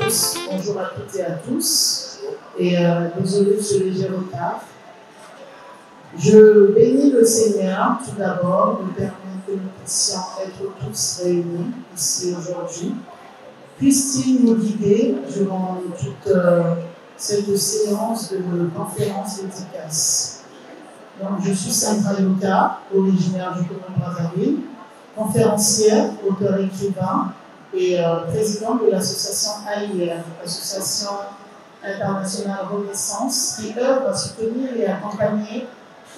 tous, bonjour à toutes et à tous, et désolé de ce léger retard. Je bénis le Seigneur tout d'abord, de permettre que nous puissions être tous réunis ici aujourd'hui. Puisse-t-il nous guider durant toute cette séance de conférence efficace. Donc, je suis Sandra Yuka, originaire du Congo-Brazzaville, conférencière, auteur-écrivain et présidente de l'association AIR, Association internationale Renaissance, qui œuvre à soutenir et accompagner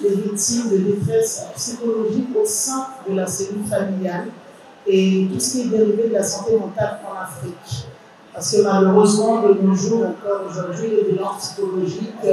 les victimes de détresse psychologique au sein de la cellule familiale et tout ce qui est dérivé de la santé mentale en Afrique. Parce que malheureusement, de nos jours, encore aujourd'hui, les violences psychologiques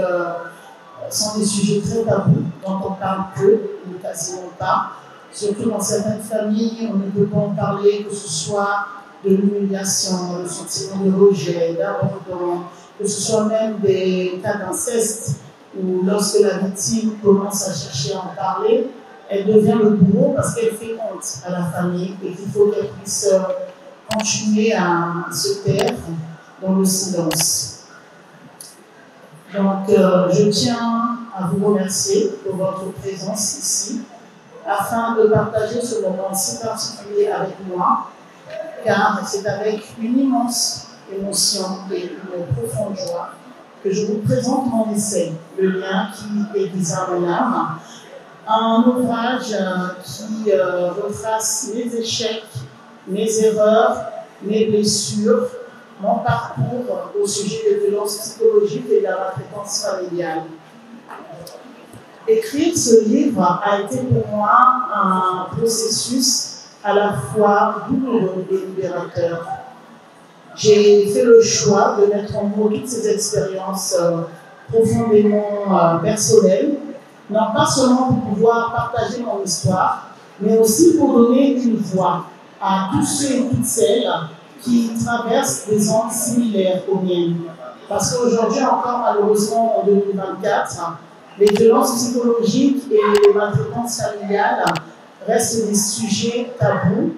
sont des sujets très tabous, dont on parle peu, ou quasiment pas. Surtout dans certaines familles, on ne peut pas en parler, que ce soit de l'humiliation, le sentiment de rejet, d'abandon, que ce soit même des cas d'inceste, où lorsque la victime commence à chercher à en parler, elle devient le bourreau parce qu'elle fait honte à la famille et qu'il faut qu'elle puisse continuer à se taire dans le silence. Donc, je tiens à vous remercier pour votre présence ici, afin de partager ce moment si particulier avec moi, car c'est avec une immense émotion et une profonde joie que je vous présente mon essai, Le lien qui aiguisa mon âme, un ouvrage qui retrace mes échecs, mes erreurs, mes blessures, mon parcours au sujet des violences psychologiques et de la maltraitance familiale. Écrire ce livre a été pour moi un processus à la fois douloureux et libérateur. J'ai fait le choix de mettre en mots toutes ces expériences profondément personnelles, non pas seulement pour pouvoir partager mon histoire, mais aussi pour donner une voix à tous ceux et toutes celles qui traversent des ondes similaires aux miennes. Parce qu'aujourd'hui encore, malheureusement, en 2024, les violences psychologiques et les maltraitances familiales restent des sujets tabous,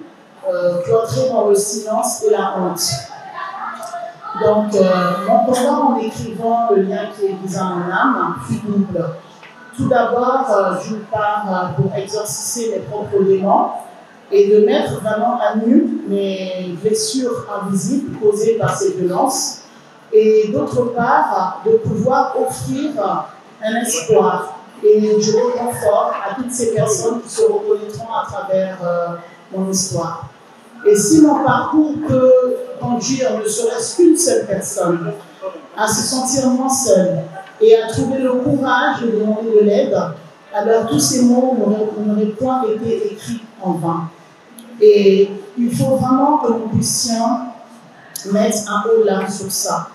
cloîtrés dans le silence et la honte. Donc, mon combat en écrivant Le lien qui aiguisa mon âme fut double. Tout d'abord, d'une part, pour exorciser mes propres démons et de mettre vraiment à nu mes blessures invisibles causées par ces violences, et d'autre part, de pouvoir offrir un espoir et du réconfort à toutes ces personnes qui se reconnaîtront à travers mon histoire. Et si mon parcours peut conduire ne serait-ce qu'une seule personne à se sentir moins seule et à trouver le courage de demander de l'aide, alors tous ces mots n'auraient point été écrits en vain. Et il faut vraiment que nous puissions mettre un haut là sur ça.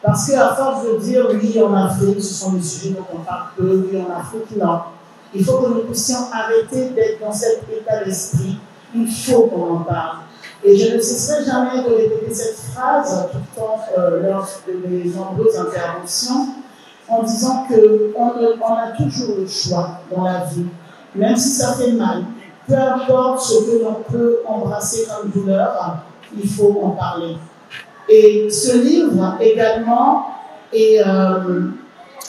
Parce qu'à force de dire oui en Afrique, ce sont des sujets dont on parle peu, oui en Afrique, non. Il faut que nous puissions arrêter d'être dans cet état d'esprit. Il faut qu'on en parle. Et je ne cesserai jamais de répéter cette phrase tout le temps lors de mes nombreuses interventions, en disant qu'on a toujours le choix dans la vie, même si ça fait mal. Peu importe ce que l'on peut embrasser comme douleur, il faut en parler. Et ce livre également est,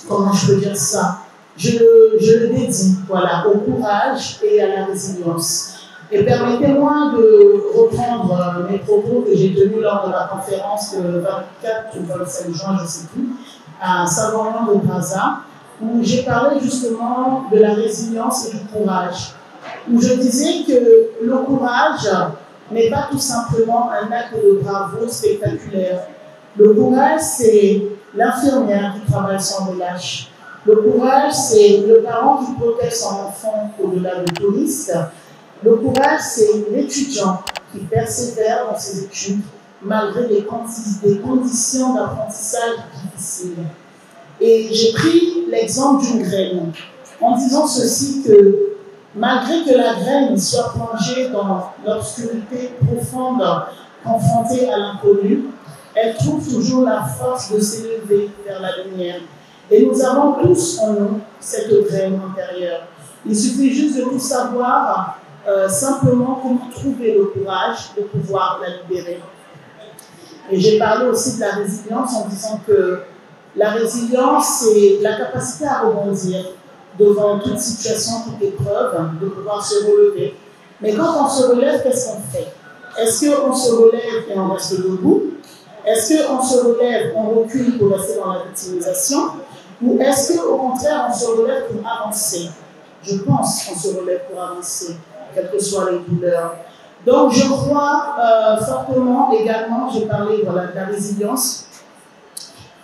comment je peux dire ça, je le dédie voilà, au courage et à la résilience. Et permettez-moi de reprendre mes propos que j'ai tenus lors de la conférence le 24 ou 25 juin, je ne sais plus, à Saint-Laurent de Brazza, où j'ai parlé justement de la résilience et du courage. Où je disais que le courage n'est pas tout simplement un acte de bravoure spectaculaire. Le courage, c'est l'infirmière qui travaille sans relâche. Le courage, c'est le parent qui protège son enfant au-delà de tout risque. Le courage, c'est l'étudiant qui persévère dans ses études malgré des conditions d'apprentissage difficiles. Et j'ai pris l'exemple d'une graine en disant ceci que malgré que la graine soit plongée dans l'obscurité profonde, confrontée à l'inconnu, elle trouve toujours la force de s'élever vers la lumière. Et nous avons tous en nous cette graine intérieure. Il suffit juste de tout savoir, simplement comment trouver le courage de pouvoir la libérer. Et j'ai parlé aussi de la résilience en disant que la résilience, c'est la capacité à rebondir devant toute situation, toute épreuve, de pouvoir se relever. Mais quand on se relève, qu'est-ce qu'on fait? Est-ce qu'on se relève et on reste debout? Est-ce qu'on se relève, on recule pour rester dans la victimisation? Ou est-ce qu'au contraire, on se relève pour avancer? Je pense qu'on se relève pour avancer, quelles que soient les douleurs. Donc, je crois fortement également, j'ai parlé voilà, de la résilience,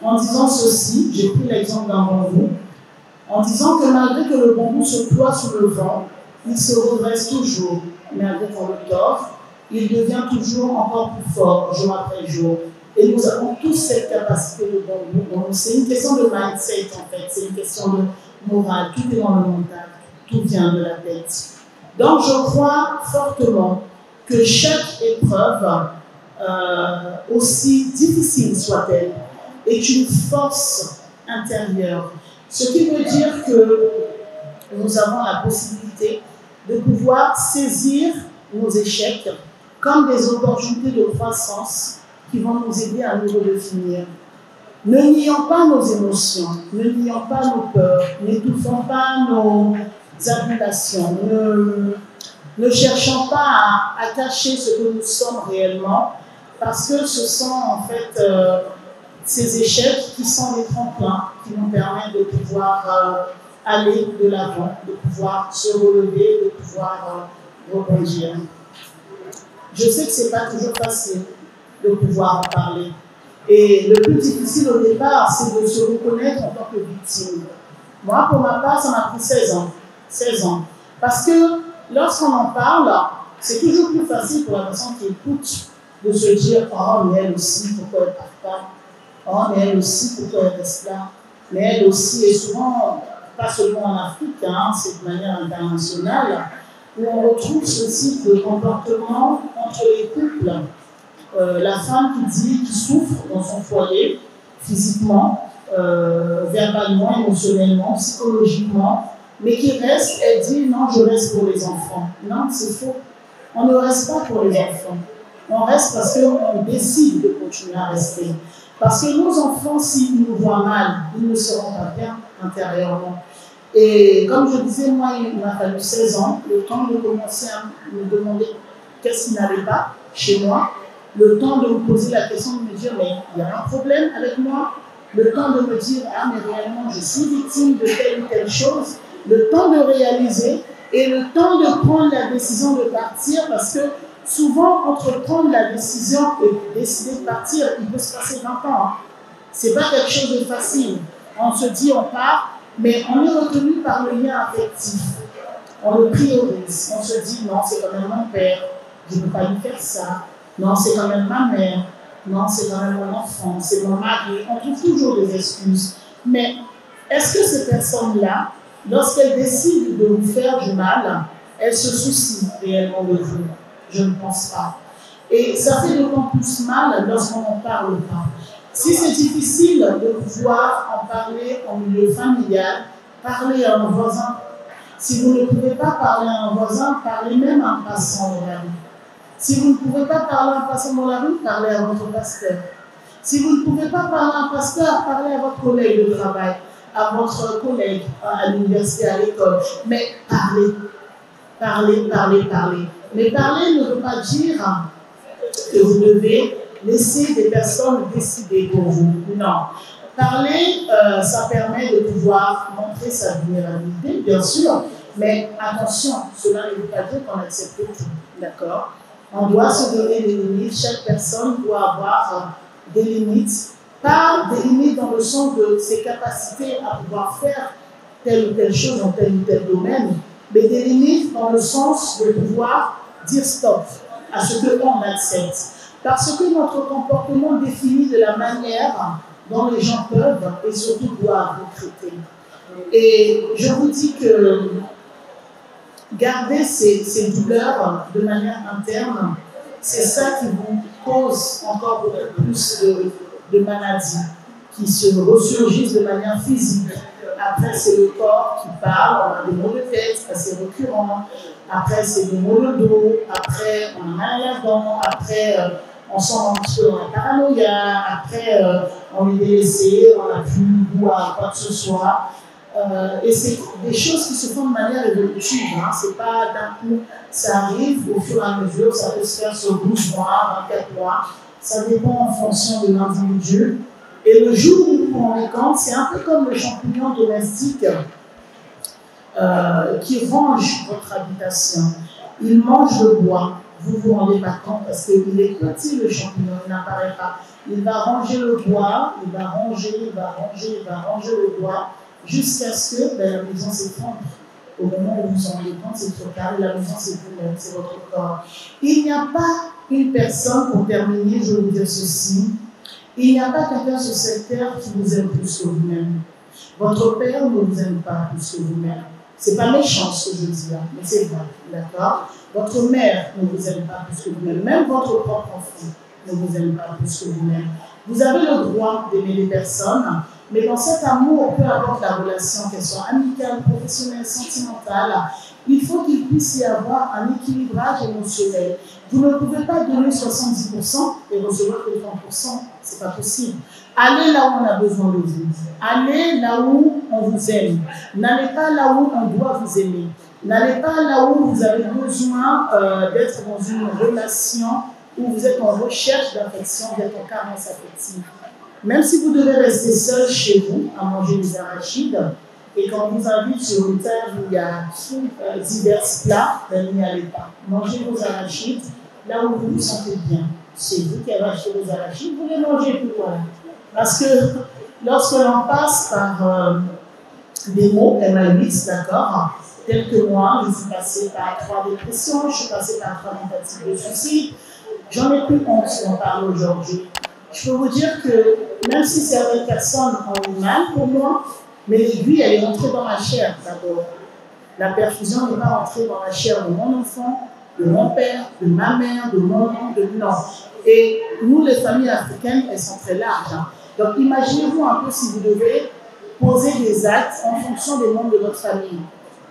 en disant ceci, j'ai pris l'exemple d'un bambou, en disant que malgré que le bambou se ploie sous le vent, il se redresse toujours, malgré qu'on le tord, il devient toujours encore plus fort, jour après jour. Et nous avons tous cette capacité de bambou. C'est une question de mindset, en fait, c'est une question de morale, tout est dans le mental, tout vient de la tête. Donc, je crois fortement que chaque épreuve, aussi difficile soit-elle, est une force intérieure. Ce qui veut dire que nous avons la possibilité de pouvoir saisir nos échecs comme des opportunités de croissance qui vont nous aider à nous redéfinir. Ne nions pas nos émotions, ne nions pas nos peurs, n'étouffons pas nos admirations, ne cherchons pas à cacher ce que nous sommes réellement, parce que ce sont en fait ces échecs qui sont des tremplins qui nous permettent de pouvoir aller de l'avant, de pouvoir se relever, de pouvoir rebondir. Je sais que ce n'est pas toujours facile de pouvoir en parler. Et le plus difficile au départ, c'est de se reconnaître en tant que victime. Moi, pour ma part, ça m'a pris 16 ans. 16 ans. Parce que lorsqu'on en parle, c'est toujours plus facile pour la personne qui écoute de se dire « Oh, mais elle aussi, pourquoi elle ne part pas? Oh, mais elle aussi, pourquoi elle reste là? Mais elle aussi, et souvent, pas seulement en Afrique, hein, c'est de manière internationale, où on retrouve ce type de comportement entre les couples. La femme qui souffre dans son foyer, physiquement, verbalement, émotionnellement, psychologiquement, mais qui reste, elle dit non, je reste pour les enfants. Non, c'est faux. On ne reste pas pour les enfants. On reste parce qu'on décide de continuer à rester. Parce que nos enfants, s'ils nous voient mal, ils ne seront pas bien intérieurement. Et comme je disais, moi, il m'a fallu 16 ans, le temps de commencer à me demander qu'est-ce qui n'allait pas chez moi, le temps de me poser la question de me dire, mais il y a un problème avec moi, le temps de me dire, ah, mais réellement, je suis victime de telle ou telle chose, le temps de réaliser et le temps de prendre la décision de partir, parce que souvent, entre prendre la décision et décider de partir, il peut se passer 20 ans. Hein. Ce n'est pas quelque chose de facile. On se dit, on part, mais on est retenu par le lien affectif. On le priorise. On se dit, non, c'est quand même mon père, je ne peux pas lui faire ça. Non, c'est quand même ma mère. Non, c'est quand même mon enfant, c'est mon mari. On trouve toujours des excuses. Mais est-ce que ces personnes-là, lorsqu'elles décident de vous faire du mal, elles se soucient réellement de vous? Je ne pense pas. Et ça fait d'autant plus mal lorsqu'on n'en parle pas. Si c'est difficile de pouvoir en parler en milieu familial, parlez à un voisin. Si vous ne pouvez pas parler à un voisin, parlez même à un passant dans la rue. Si vous ne pouvez pas parler à un passant dans la rue, parlez à votre pasteur. Si vous ne pouvez pas parler à un pasteur, parlez à votre collègue de travail, à votre collègue à l'université, à l'école. Mais parlez. Parlez, parlez, parlez. Mais parler ne veut pas dire que vous devez laisser des personnes décider pour vous. Non. Parler, ça permet de pouvoir montrer sa vulnérabilité, bien sûr, mais attention, cela ne veut pas dire qu'on accepte tout. D'accord? On doit se donner des limites. Chaque personne doit avoir des limites. Pas des limites dans le sens de ses capacités à pouvoir faire telle ou telle chose dans tel ou tel domaine, mais des limites dans le sens de pouvoir dire stop à ce que l'on accepte. Parce que notre comportement définit de la manière dont les gens peuvent et surtout doivent nous traiter. Et je vous dis que garder ces douleurs de manière interne, c'est ça qui vous cause encore beaucoup plus de maladies qui se ressurgissent de manière physique. Après, c'est le corps qui parle, on a des maux de tête, c'est récurrent. Après, c'est des maux de dos. Après, on a mal à la dent. Après, on s'en rend un petit peu dans la paranoïa, après on est délaissé, on n'a plus goût à quoi que ce soit. Et c'est des choses qui se font de manière évolutive, hein. C'est pas d'un coup, ça arrive au fur et à mesure, ça peut se faire sur 12 mois, 24 mois, ça dépend en fonction de l'individu. Et le jour où vous vous rendez compte, c'est un peu comme le champignon domestique qui ronge votre habitation. Il mange le bois. Vous vous rendez pas compte parce qu'il est petit, le champignon, il n'apparaît pas. Il va ranger le bois, il va ranger le bois jusqu'à ce que la maison s'effondre. Au moment où vous vous rendez compte, c'est trop tard, la maison c'est vous-même, c'est votre corps. Il n'y a pas une personne, pour terminer, je vais vous dire ceci, il n'y a pas quelqu'un sur cette terre qui vous aime plus que vous-même. Votre père ne vous aime pas plus que vous-même. C'est pas méchant ce que je dis là, mais c'est vrai, d'accord? Votre mère ne vous aime pas plus que vous-même. Même votre propre enfant ne vous aime pas plus que vous-même. Vous avez le droit d'aimer les personnes, mais dans cet amour, peu importe la relation, qu'elle soit amicale, professionnelle, sentimentale, il faut qu'il puisse y avoir un équilibrage émotionnel. Vous ne pouvez pas donner 70% et recevoir que 30%, c'est pas possible. Allez là où on a besoin de vous. Allez là où on vous aime. N'allez pas là où on doit vous aimer. N'allez pas là où vous avez besoin d'être dans une relation où vous êtes en recherche d'affection, d'être en carence affective. Même si vous devez rester seul chez vous à manger des arachides, et quand on vous invite sur une table où il y a divers plats, n'y allez pas. Mangez vos arachides là où vous vous sentez bien. C'est vous qui avez acheté vos arachides, vous les mangez tout voilà. Parce que lorsque l'on passe par des mots MAX, d'accord, tels que moi, je suis passée par 3 dépressions, je suis passée par 3 tentatives de suicide, j'en ai plus honte d'en parler aujourd'hui. Je peux vous dire que même si certaines personnes ont eu mal pour moi, mais l'aiguille, elle est entrée dans ma chair d'abord. La perfusion n'est pas entrée dans la chair de mon enfant, de mon père, de ma mère, de mon oncle, de non. Et nous, les familles africaines, elles sont très larges. Hein. Donc imaginez-vous un peu si vous devez poser des actes en fonction des membres de votre famille.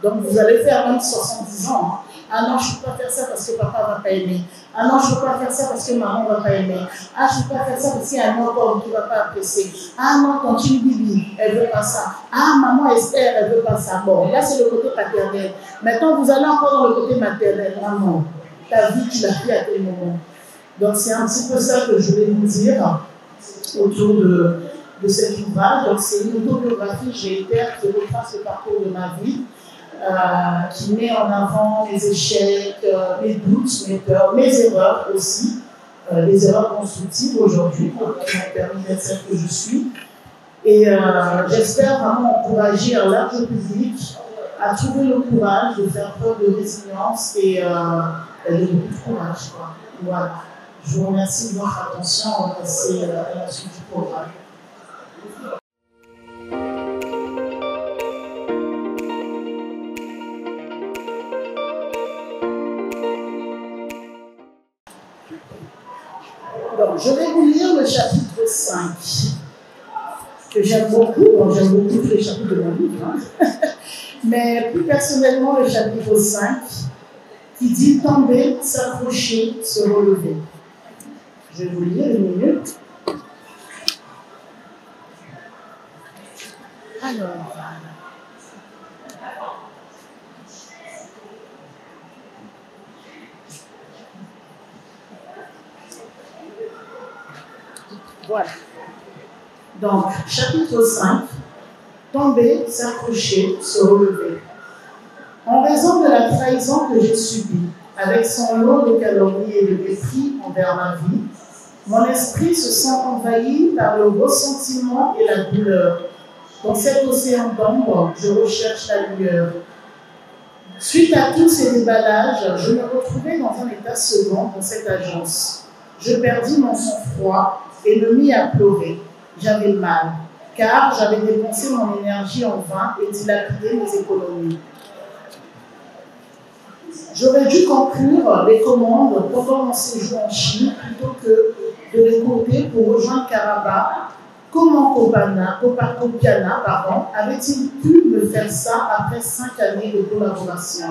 Donc vous allez faire même 70 ans. Hein. Ah non, je ne peux pas faire ça parce que papa ne va pas aimer. Ah non, je ne peux pas faire ça parce que maman ne va pas aimer. Ah, je ne peux pas faire ça parce qu'il y a un autre homme qui ne va pas apprécier. Ah non, tantine Bibi, elle ne veut pas ça. Ah, maman Esther, elle ne veut pas ça. Bon, là, c'est le côté paternel. Maintenant, vous allez encore dans le côté maternel. Maman, ta vie, tu l'as fait à quel moment? Donc, c'est un petit peu ça que je vais vous dire autour de cet ouvrage. Donc, c'est une autobiographie, j'ai été qui retrace le parcours de ma vie. Qui met en avant mes échecs, mes doutes, mes peurs, mes erreurs aussi, les erreurs constructives aujourd'hui, qui m'ont permis d'être celle que je suis. Et j'espère vraiment encourager un large public à trouver le courage de faire preuve de résilience et de beaucoup de courage. Quoi. Voilà. Je vous remercie de votre attention. On va passer à la suite du programme. Donc, je vais vous lire le chapitre 5, que j'aime beaucoup. Bon, j'aime beaucoup tous les chapitres de mon livre, hein. Mais plus personnellement, le chapitre 5, qui dit tomber, s'accrocher, se relever. Je vais vous lire une minute. Alors, voilà. Donc, chapitre 5, tomber, s'accrocher, se relever. En raison de la trahison que j'ai subie, avec son lot de calomnies et de mépris envers ma vie, mon esprit se sent envahi par le ressentiment et la douleur. Dans cet océan d'ombre, je recherche la lueur. Suite à tous ces déballages, je me retrouvais dans un état second dans cette agence. Je perdis mon sang-froid et me mis à pleurer. J'avais mal, car j'avais dépensé mon énergie en vain et dilapidé mes économies. J'aurais dû conclure les commandes pendant mon séjour en Chine plutôt que de les compter pour rejoindre Karaba. Comment Kopiana avait-il pu me faire ça après 5 années de collaboration?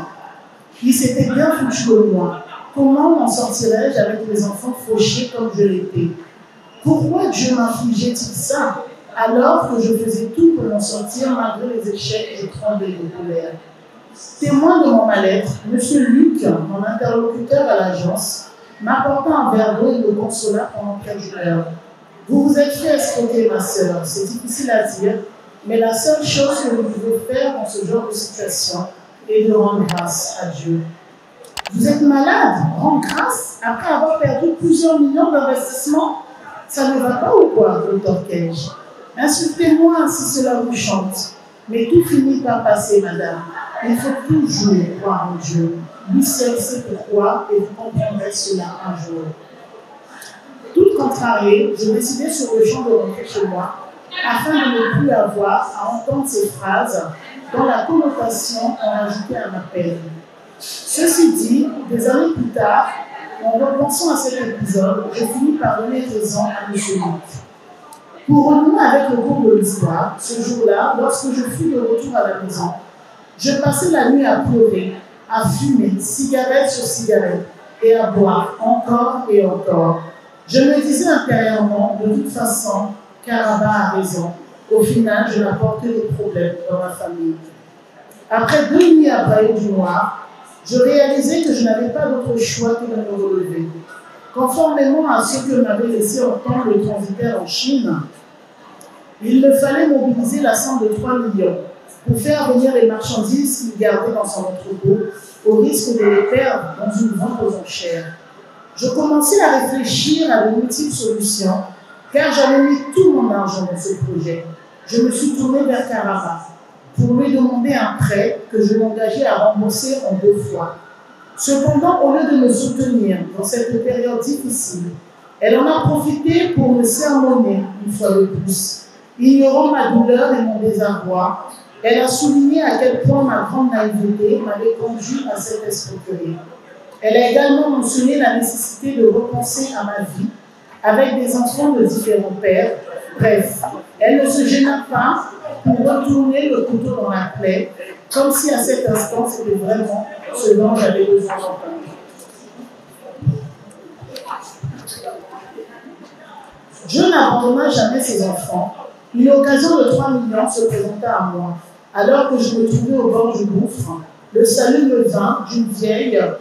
Il s'était bien foutu de moi. Comment m'en sortirais-je avec les enfants fauchés comme je l'étais? Pourquoi Dieu m'infligeait-il ça, alors que je faisais tout pour m'en sortir malgré les échecs, je tremblais de colère? Témoin de mon mal-être, M. Luc, mon interlocuteur à l'agence, m'apporta un verre d'eau et me consola pendant quelques heures. Vous vous êtes fait escroquer, ma sœur, c'est difficile à dire, mais la seule chose que vous pouvez faire dans ce genre de situation est de rendre grâce à Dieu. Vous êtes malade, rendre grâce après avoir perdu plusieurs millions d'investissements? Ça ne va pas ou quoi, docteur Cage? Insultez-moi si cela vous chante. Mais tout finit par passer, madame. Il faut toujours croire en Dieu. Lui seul sait pourquoi et vous comprendrez cela un jour. Toute contrariée, je décidai sur le champ de rentrer chez moi afin de ne plus avoir à entendre ces phrases dont la connotation en ajoutait à ma peine. Ceci dit, des années plus tard, en repensant à cet épisode, je finis par donner raison à M. Luc. Pour renouer avec le cours de l'histoire, ce jour-là, lorsque je fus de retour à la maison, je passais la nuit à pleurer, à fumer, cigarette sur cigarette, et à boire encore et encore. Je me disais intérieurement, de toute façon, Karaba a raison. Au final, je n'apportais des problèmes dans ma famille. Après 2 nuits à brailler du noir, je réalisais que je n'avais pas d'autre choix que de me relever. Conformément à ce que m'avait laissé entendre le transitaire en Chine, il me fallait mobiliser la somme de 3 millions pour faire venir les marchandises qu'il gardait dans son entrepôt, au risque de les perdre dans une vente aux enchères. Je commençais à réfléchir à de multiples solutions, car j'avais mis tout mon argent dans ce projet. Je me suis tourné vers Karaba pour lui demander un prêt que je m'engageais à rembourser en 2 fois. Cependant, au lieu de me soutenir dans cette période difficile, elle en a profité pour me sermonner une fois de plus. Ignorant ma douleur et mon désarroi, elle a souligné à quel point ma grande naïveté m'avait conduit à cette escroquerie. Elle a également mentionné la nécessité de repenser à ma vie avec des enfants de différents pères. Bref, elle ne se gêna pas pour retourner le couteau dans la plaie, comme si à cet instant c'était vraiment ce dont j'avais besoin d'entendre. Dieu n'abandonna jamais ses enfants. Une occasion de 3 millions se présenta à moi. Alors que je me trouvais au bord du gouffre, le salut me vient d'une vieille affaire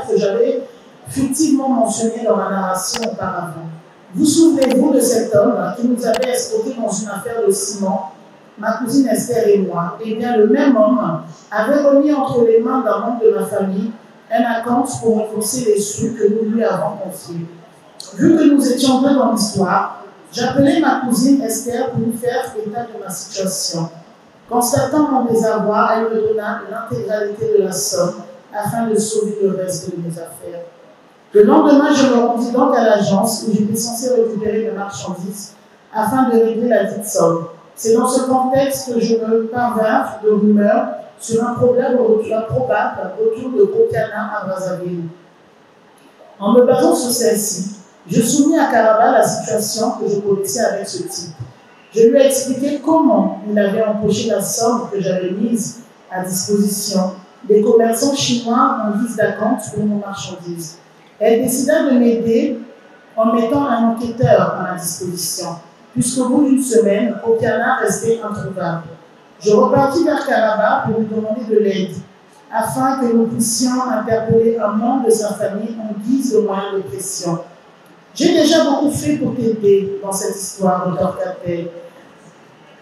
que j'avais furtivement mentionnée dans la narration auparavant. Vous souvenez-vous de cet homme qui nous avait escroqué dans une affaire de ciment, ma cousine Esther et moi? Eh bien, le même homme avait remis entre les mains d'un membre de ma famille un acompte pour rembourser les sous que nous lui avons confiés. Vu que nous étions deux dans l'histoire, j'appelai ma cousine Esther pour lui faire état de ma situation. Constatant mon désarroi, elle me donna l'intégralité de la somme afin de sauver le reste de mes affaires. Le lendemain, je me rendis donc à l'agence où j'étais censé récupérer mes marchandises afin de régler la dite somme. C'est dans ce contexte que je me parvins de rumeurs sur un probable retour de Kokana à Brazzaville. En me basant sur celle-ci, je soumis à Karaba la situation que je connaissais avec ce type. Je lui ai expliqué comment il avait empoché la somme que j'avais mise à disposition des commerçants chinois en guise d'acompte pour nos marchandises. Elle décida de m'aider en mettant un enquêteur à ma disposition, puisqu'au bout d'une semaine, Kokana restait introuvable. Je repartis vers Karaba pour lui demander de l'aide, afin que nous puissions interpeller un membre de sa famille en guise de moyen de pression. J'ai déjà beaucoup fait pour t'aider dans cette histoire, docteur Capel.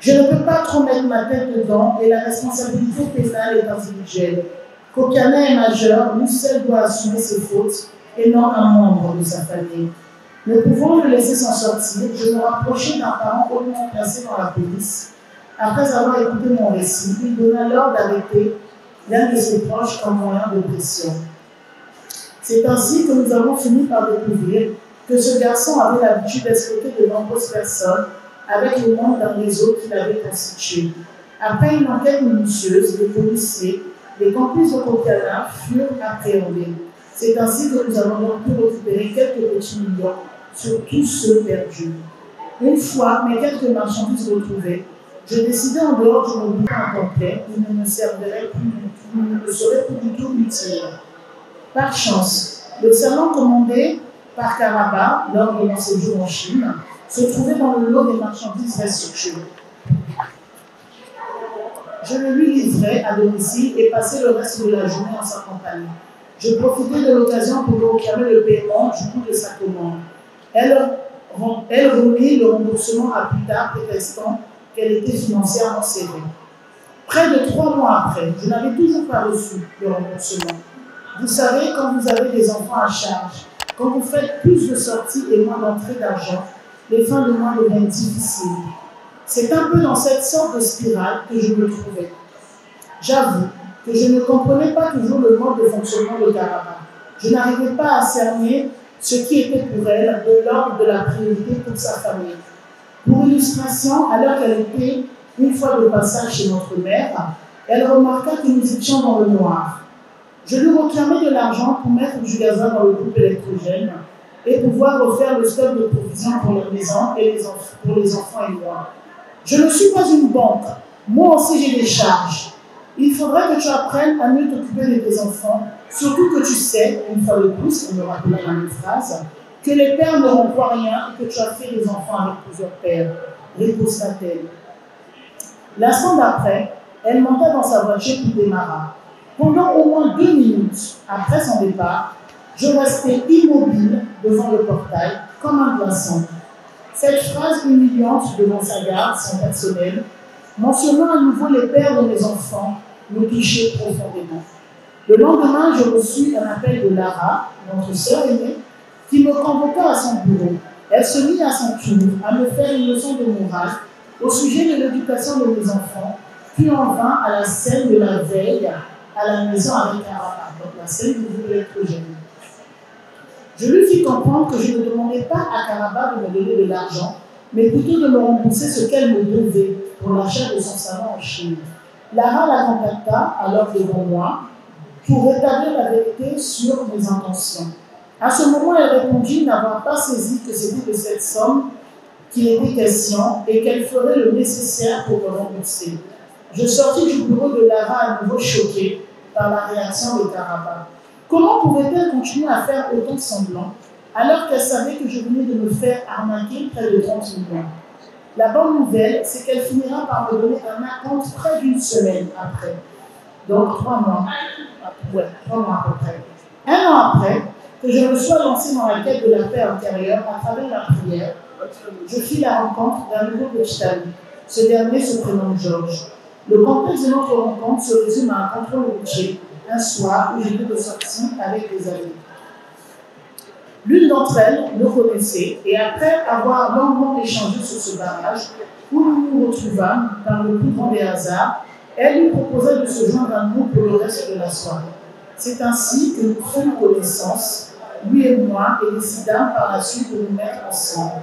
Je ne peux pas trop mettre ma tête dedans et la responsabilité pénale est individuelle. Kokana est majeur, lui seul doit assumer ses fautes et non un membre de sa famille. Ne pouvant le laisser s'en sortir, je me rapprochai d'un parent hautement placé dans la police. Après avoir écouté mon récit, il donna l'ordre d'arrêter l'un de ses proches comme moyen de pression. C'est ainsi que nous avons fini par découvrir que ce garçon avait l'habitude d'escroquer de nombreuses personnes avec le nom d'un réseau qu'il avait constitué. Après une enquête minutieuse, les policiers, les complices de Kokana furent appréhendés. C'est ainsi que nous avons donc pu récupérer quelques petits millions sur tous ceux perdus. Une fois mes quelques marchandises retrouvées, je décidai en dehors du mobilier incomplet, il ne me serait plus du tout utile. Par chance, le salon commandé par Karaba lors de mon séjour en Chine se trouvait dans le lot des marchandises restituées. Je le lui livrais à domicile et passais le reste de la journée en sa compagnie. Je profitais de l'occasion pour lui réclamer le paiement du coût de sa commande. Elle remit le remboursement à plus tard, prétextant qu'elle était financièrement serrée. Près de 3 mois après, je n'avais toujours pas reçu le remboursement. Vous savez, quand vous avez des enfants à charge, quand vous faites plus de sorties et moins d'entrées d'argent, les fins de mois deviennent difficiles. C'est un peu dans cette sorte de spirale que je me trouvais. J'avoue que je ne comprenais pas toujours le mode de fonctionnement de Karaba. Je n'arrivais pas à cerner ce qui était pour elle de l'ordre de la priorité pour sa famille. Pour illustration, alors qu'elle était une fois de passage chez notre mère, elle remarqua que nous étions dans le noir. Je lui réclamais de l'argent pour mettre du gazon dans le groupe électrogène et pouvoir refaire le stock de provisions pour la maison et pour les enfants et moi. Je ne suis pas une banque. Moi aussi, j'ai des charges. Il faudrait que tu apprennes à mieux t'occuper de tes enfants, surtout que tu sais, une fois de plus, on me rappela la même phrase, que les pères ne renvoient rien et que tu as fait des enfants avec plusieurs pères, riposta-t-elle. L'instant d'après, elle monta dans sa voiture pour démarrer. Pendant au moins 2 minutes après son départ, je restais immobile devant le portail, comme un glaçon. Cette phrase humiliante devant sa garde, son personnel, mentionnant à nouveau les pères de mes enfants, me touchait profondément. Le lendemain, je reçus un appel de Lara, notre sœur aînée, qui me convoqua à son bureau. Elle se mit à son tour à me faire une leçon de morale au sujet de l'éducation de mes enfants, puis en vint à la scène de la veille à la maison avec Karaba, donc la scène du groupe électrogène. Je lui fis comprendre que je ne demandais pas à Karaba de me donner de l'argent, mais plutôt de me rembourser ce qu'elle me devait pour l'achat de son salon en Chine. Lara la contacta alors devant moi pour rétablir la vérité sur mes intentions. À ce moment, elle répondit n'avoir pas saisi que c'était de cette somme qu'il était question et qu'elle ferait le nécessaire pour me rembourser. Je sortis du bureau de Lara à nouveau choquée par la réaction de Karaba. Comment pouvait-elle continuer à faire autant de semblants alors qu'elle savait que je venais de me faire arnaquer près de 30 millions? La bonne nouvelle, c'est qu'elle finira par me donner un acompte près d'une semaine après. Donc 3 mois. Ouais, 3 mois à peu près. 1 an après, que je me sois lancée dans la quête de la paix intérieure à travers la prière, je fis la rencontre d'un nouveau petit ami. Ce dernier se prénomme Georges. Le contexte de notre rencontre se résume à un contrôle routier, un soir où j'étais de sortie avec des amis. L'une d'entre elles me connaissait et après avoir longuement échangé sur ce barrage, où nous nous retrouvâmes par le plus grand des hasards, elle lui proposait de se joindre à nous pour le reste de la soirée. C'est ainsi que nous fîmes connaissance, lui et moi, et décidâmes par la suite de nous mettre ensemble.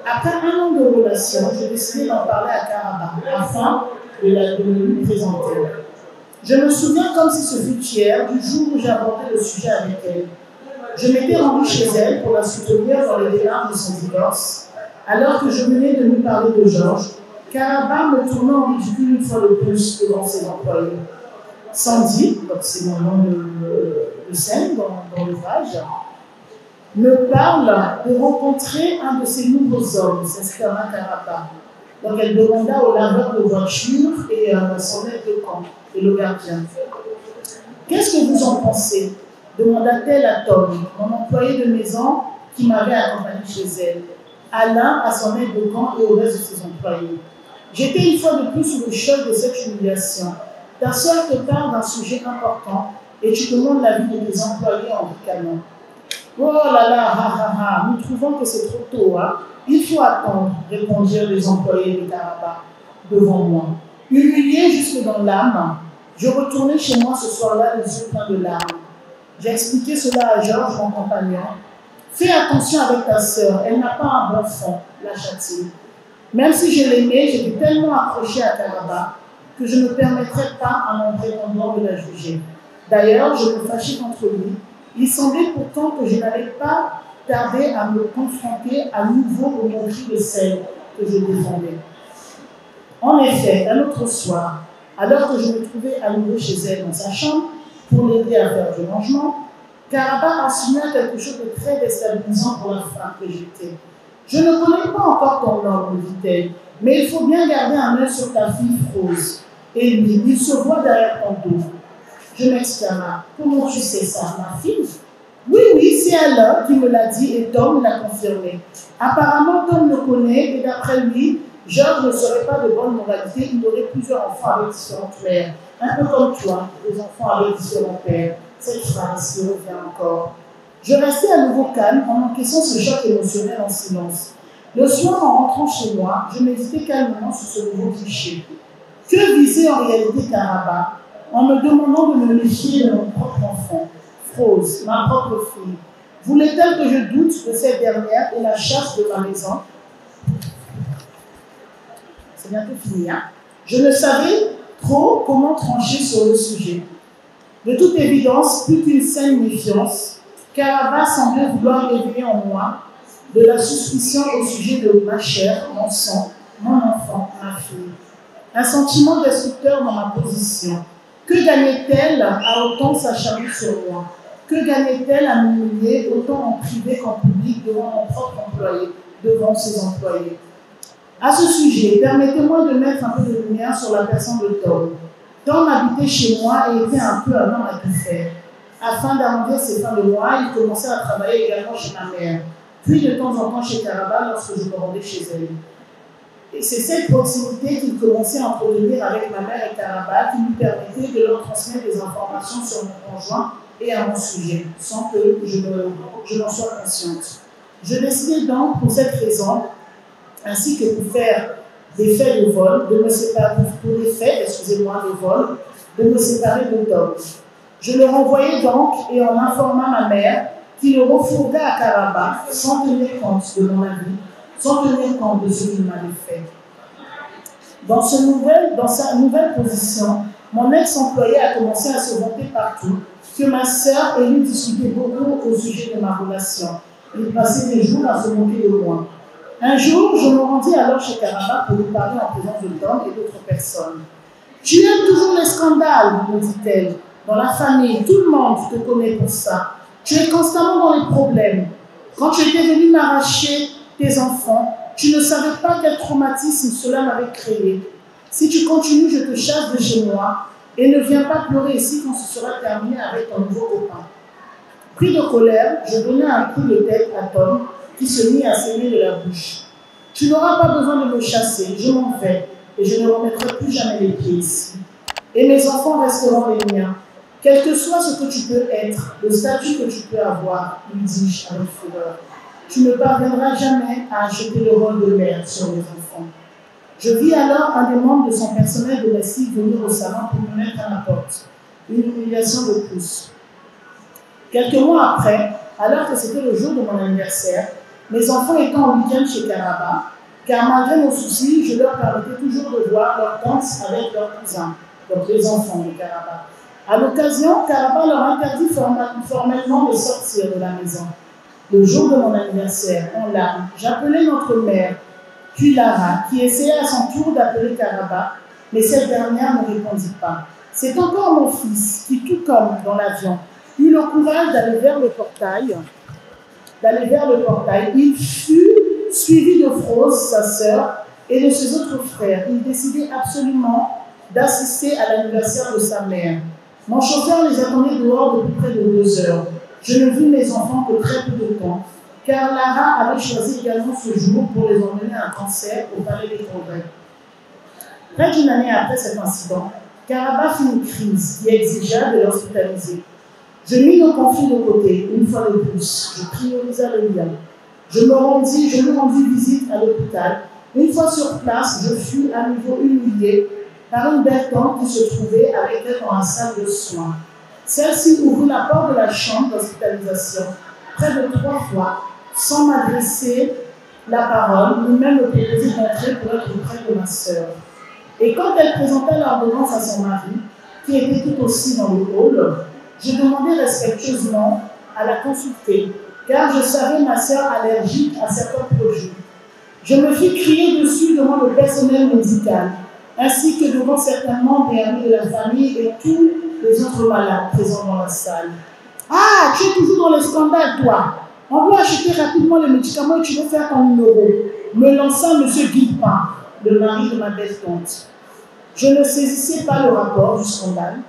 Après 1 an de relation, j'ai décidé d'en parler à Karaba, afin de lui présenter. Je me souviens comme si ce fut hier, du jour où j'ai abordé le sujet avec elle. Je m'étais rendue chez elle pour la soutenir dans les démarches de son divorce, alors que je venais de lui parler de Georges. Karaba me tournait en ridicule une fois de plus devant ses employés. Sandy, donc c'est mon nom de scène dans l'ouvrage, me parle de rencontrer un de ces nouveaux hommes, s'exclama Karaba. Donc elle demanda au laveur de voiture et son aide de camp et le gardien. Qu'est-ce que vous en pensez? Demanda-t-elle à Tom, mon employé de maison qui m'avait accompagné chez elle. Alain à son aide de camp et au reste de ses employés. J'étais une fois de plus sous le choc de cette humiliation. Ta sœur te parle d'un sujet important et tu demandes l'avis de tes employés en ricanant. Oh là là, nous trouvons que c'est trop tôt, hein. Il faut attendre, répondirent les employés de Karaba devant moi. Humilié jusque dans l'âme, je retournai chez moi ce soir-là les yeux pleins de larmes. J'ai expliqué cela à Georges, mon compagnon. Fais attention avec ta sœur, elle n'a pas un bon fond, lâcha-t-il. Même si je l'aimais, j'étais tellement accrochée à Karaba que je ne permettrais pas à mon prétendant de la juger. D'ailleurs, je me fâchais contre lui. Il semblait pourtant que je n'allais pas tarder à me confronter à nouveau aux moqueries de celle que je défendais. En effet, un autre soir, alors que je me trouvais à nouveau chez elle dans sa chambre pour l'aider à faire du rangement, Karaba insinua quelque chose de très déstabilisant pour la femme que j'étais. Je ne connais pas encore ton nom, me dit-elle, mais il faut bien garder un œil sur ta fille Rose. Et lui, il se voit derrière ton dos. Je m'exclama. Comment tu sais ça, ma fille? Oui, oui, c'est elle qui me l'a dit et Tom me l'a confirmé. Apparemment, Tom le connaît et d'après lui, George ne serait pas de bonne moralité, il aurait plusieurs enfants avec différentes mères. Un peu comme toi, des enfants avec différents pères. Cette phrase qui revient encore. Je restais à nouveau calme en encaissant ce choc émotionnel en silence. Le soir, en rentrant chez moi, je méditais calmement sur ce nouveau cliché. Que visait en réalité Karaba en me demandant de me méfier de mon propre enfant, Rose, ma propre fille? Voulait-elle que je doute de cette dernière et la chasse de ma maison? C'est bientôt fini, hein? Je ne savais trop comment trancher sur le sujet. De toute évidence, plus qu'une saine méfiance, Karaba semblait vouloir éveiller en moi de la suspicion au sujet de ma chair, mon sang, mon enfant, ma fille. Un sentiment destructeur dans ma position. Que gagnait-elle à autant s'acharner sur moi? Que gagnait-elle à m'humilier autant en privé qu'en public devant mon propre employé, devant ses employés? À ce sujet, permettez-moi de mettre un peu de lumière sur la personne de Tom. Tom habitait chez moi et était un peu un homme à tout faire. Afin d'arrondir ses fins de mois, il commençait à travailler également chez ma mère, puis de temps en temps chez Karaba lorsque je me rendais chez elle. Et c'est cette proximité qu'il commençait à entretenir avec ma mère et Karaba qui lui permettait de leur transmettre des informations sur mon conjoint et à mon sujet, sans que je n'en sois consciente. Je décidai donc, pour cette raison, ainsi que pour faire des faits de vol, de me séparer, pour des faits, excusez-moi, de vol, de me séparer de Tom. Je le renvoyai donc et on informa ma mère qui le refourga à Karaba sans tenir compte de mon avis, sans tenir compte de ce qu'il m'avait fait. Dans sa nouvelle position, mon ex-employé a commencé à se vanter partout que ma sœur et lui discutaient beaucoup au sujet de ma relation. Il passait des jours à se moquer de moi. Un jour, je me rendis alors chez Karaba pour lui parler en présence de Tom et d'autres personnes. « Tu aimes toujours les scandales, me dit-elle. Dans la famille, tout le monde te connaît pour ça. Tu es constamment dans les problèmes. Quand tu étais venu m'arracher tes enfants, tu ne savais pas quel traumatisme cela m'avait créé. Si tu continues, je te chasse de chez moi et ne viens pas pleurer ici quand ce sera terminé avec ton nouveau copain. » Pris de colère, je donnai un coup de tête à Tom qui se mit à saigner de la bouche. « Tu n'auras pas besoin de me chasser, je m'en vais et je ne remettrai plus jamais les pieds ici. Et mes enfants resteront les miens. Quel que soit ce que tu peux être, le statut que tu peux avoir, lui dis-je avec fureur, tu ne parviendras jamais à acheter le rôle de mère sur mes enfants. » Je vis alors un des membres de son personnel domestique venir au salon pour me mettre à la porte. Une humiliation de plus. Quelques mois après, alors que c'était le jour de mon anniversaire, mes enfants étant en week-end chez Karaba, car malgré nos soucis, je leur permettais toujours de voir leurs tantes avec leurs cousins, donc les enfants de Karaba. À l'occasion, Karaba leur interdit formellement de sortir de la maison. Le jour de mon anniversaire, en larmes, j'appelais notre mère, puis Lara, qui essayait à son tour d'appeler Karaba, mais cette dernière ne répondit pas. C'est encore mon fils qui, tout comme dans l'avion, eut le courage d'aller vers le portail. Il fut suivi de Rose, sa sœur, et de ses autres frères. Il décidait absolument d'assister à l'anniversaire de sa mère. Mon chauffeur les attendait dehors depuis près de 2 heures. Je ne vis mes enfants que très peu de temps, car Lara avait choisi également ce jour pour les emmener à un concert au Palais des Congrès. Près d'une année après cet incident, Karaba fit une crise qui exigea de l'hospitaliser. Je mis le conflit de côté, une fois de plus. Je priorisa le lien. Je lui rendis visite à l'hôpital. Une fois sur place, je fus à nouveau humiliée par une belle tante qui se trouvait avec elle dans la salle de soins. Celle-ci ouvrit la porte de la chambre d'hospitalisation près de 3 fois, sans m'adresser la parole, ni même me proposer d'entrer pour être près de ma sœur. Et quand elle présenta l'ordonnance à son mari, qui était tout aussi dans le hall, je demandai respectueusement à la consulter, car je savais ma sœur allergique à certains produits. Je me fis crier dessus devant le personnel médical, ainsi que devant certains membres et amis de la famille et tous les autres malades présents dans la salle. Ah, tu es toujours dans les scandales, toi. On doit acheter rapidement les médicaments et tu veux faire ton numéro. Me lança M. Guillepin, le mari de ma belle-tante. Je ne saisissais pas le rapport du scandale.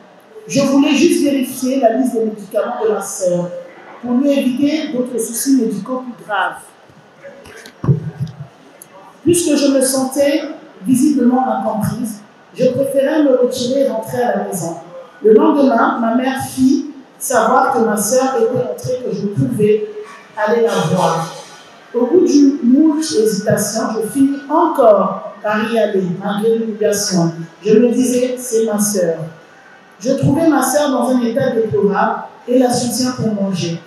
Je voulais juste vérifier la liste des médicaments de ma sœur pour lui éviter d'autres soucis médicaux plus graves. Puisque je me sentais visiblement incomprise, je préférais me retirer et rentrer à la maison. Le lendemain, ma mère fit savoir que ma sœur était rentrée, que je pouvais aller la voir. Au bout d'une moult hésitation, je finis encore par y aller, malgré l'obligation. Je me disais, c'est ma sœur. Je trouvais ma sœur dans un état déplorable et la soutiens pour manger.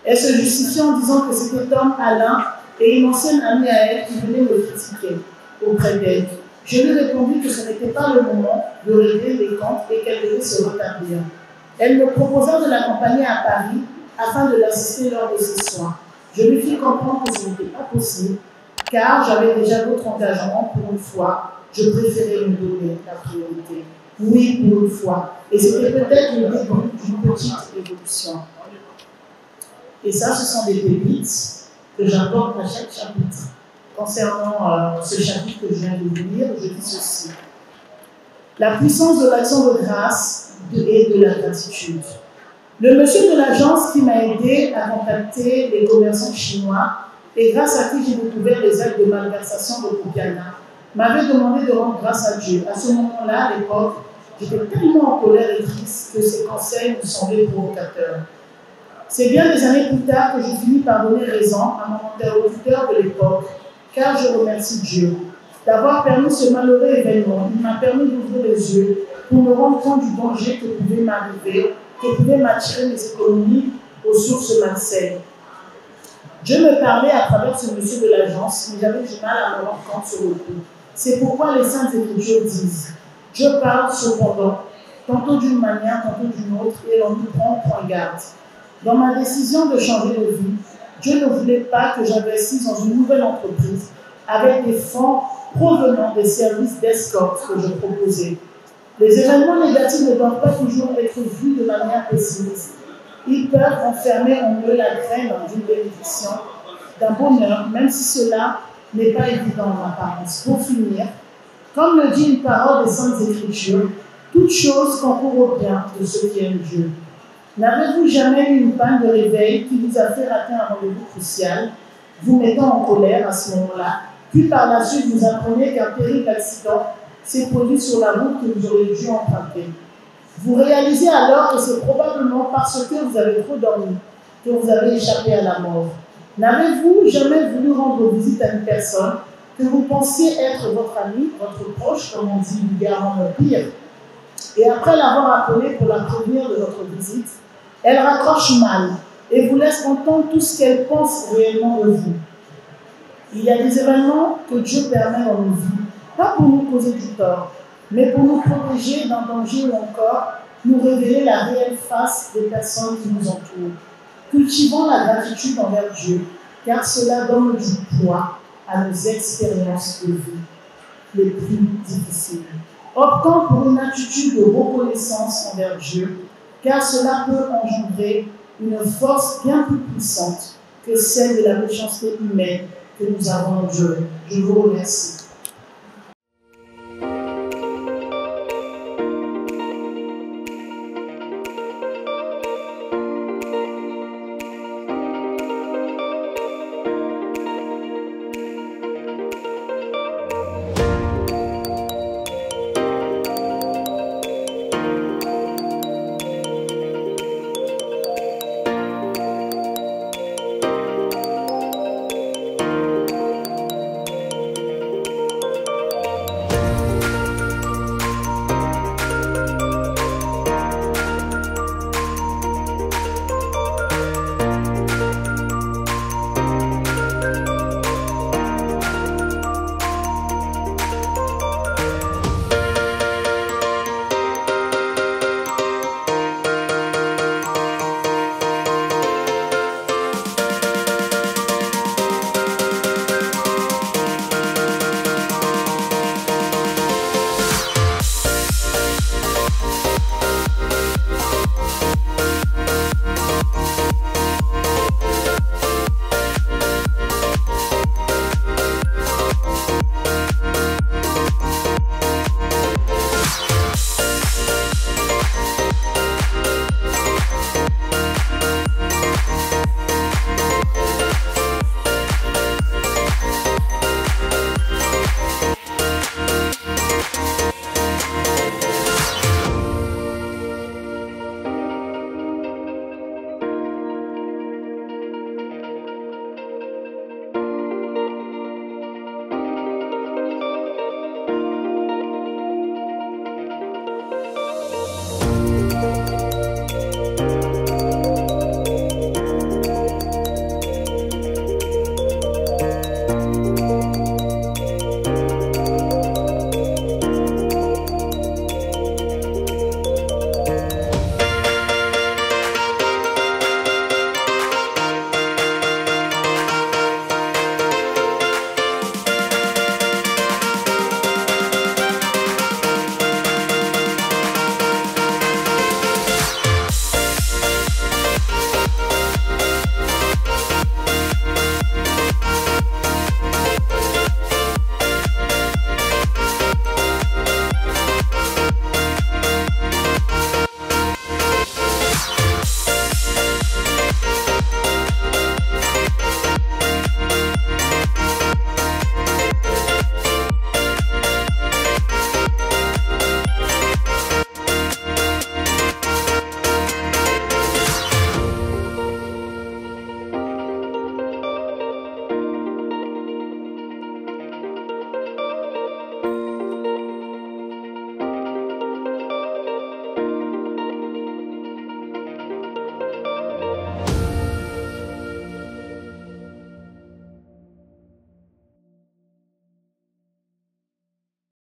Elle se justifiait en disant que c'était Tom Alain et une ancienne amie à elle qui venait me critiquer auprès d'elle. Je lui répondis que ce n'était pas le moment de régler les comptes et qu'elle devait se rétablir. Elle me proposa de l'accompagner à Paris afin de l'assister lors de ses soins. Je lui fis comprendre que ce n'était pas possible, car j'avais déjà d'autres engagements pour une fois. Je préférais me donner la priorité. Oui, pour une fois. Et c'était peut-être le début d'une petite évolution. Et ça, ce sont des pépites que j'apporte à chaque chapitre. Concernant ce chapitre que je viens de vous lire, je dis ceci. La puissance de l'action de grâce et de la gratitude. Le monsieur de l'agence qui m'a aidé à contacter les commerçants chinois et grâce à qui j'ai découvert les actes de malversation de Kopiana, m'avait demandé de rendre grâce à Dieu. À ce moment-là, à l'époque, j'étais tellement en colère et triste que ses conseils me semblaient provocateurs. C'est bien des années plus tard que je finis par donner raison à mon interlocuteur de l'époque, car je remercie Dieu d'avoir permis ce malheureux événement. Il m'a permis d'ouvrir les yeux pour me rendre compte du danger que pouvait m'arriver, que pouvaient m'attirer mes économies aux sources malsaines. Dieu me parlait à travers ce monsieur de l'agence, mais j'avais du mal à me rendre compte sur le coup. C'est pourquoi les Saintes Écritures disent « Dieu parle cependant, tantôt d'une manière, tantôt d'une autre, et l'on nous prend point garde. » Dans ma décision de changer de vie, Dieu ne voulait pas que j'investisse dans une nouvelle entreprise avec des fonds provenant des services d'escorte que je proposais. Les événements négatifs ne doivent pas toujours être vus de manière pessimiste. Ils peuvent enfermer en eux la graine d'une bénédiction, d'un bonheur, même si cela n'est pas évident en apparence. Pour finir, comme le dit une parole des Saintes Écritures, toute chose concourt au bien de ceux qui aiment Dieu. N'avez-vous jamais eu une panne de réveil qui vous a fait rater un rendez-vous crucial, vous mettant en colère à ce moment-là, puis par la suite vous apprenez qu'un terrible accident s'est produit sur la route que vous auriez dû emprunter. Vous réalisez alors que c'est probablement parce que vous avez trop dormi que vous avez échappé à la mort. N'avez-vous jamais voulu rendre visite à une personne que vous pensiez être votre ami, votre proche, comme on dit vulgairement le pire, et après l'avoir appelée pour la prévenir de votre visite, elle raccroche mal et vous laisse entendre tout ce qu'elle pense réellement de vous. Il y a des événements que Dieu permet dans nos vies, pas pour nous causer du tort, mais pour nous protéger d'un danger ou encore nous révéler la réelle face des personnes qui nous entourent. Cultivons la gratitude envers Dieu, car cela donne du poids à nos expériences de vie les plus difficiles. Optons pour une attitude de reconnaissance envers Dieu, car cela peut engendrer une force bien plus puissante que celle de la méchanceté humaine que nous avons endurée. Je vous remercie.